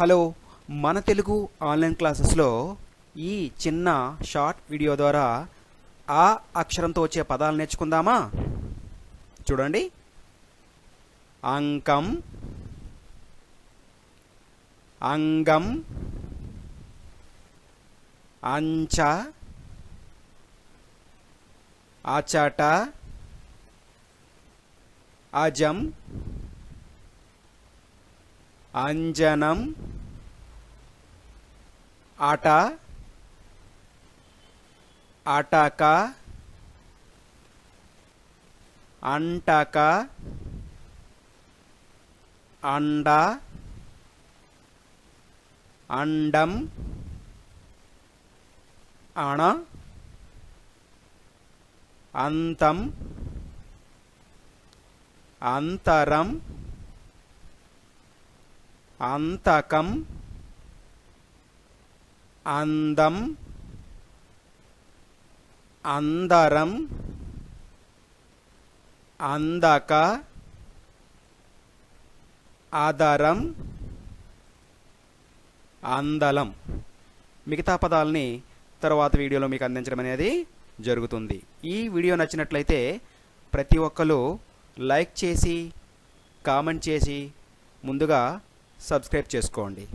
Hello మన Telugu online క్లాసెస్లో ఈ చిన్న షార్ట్ వీడియో ద్వారా ఆ అక్షరంతో వచ్చే పదాలు నేర్చుకుందామా? చూడండి. అంకం, అంగం, అంచ, అచట, అజం, అంజనం, అట, అటక, అంటక, అండ, అండం, అణ, అంతం, అంతరం, అంతకం, అందం, అందరం, అందక, అదరం, అందలం. మిగతా పదాలని తర్వాత వీడియోలో మీకు అందించడం అనేది జరుగుతుంది. ఈ వీడియో నచ్చినట్లయితే ప్రతి ఒక్కరు లైక్ చేసి కామెంట్ చేసి ముందుగా సబ్స్క్రైబ్ చేసుకోండి.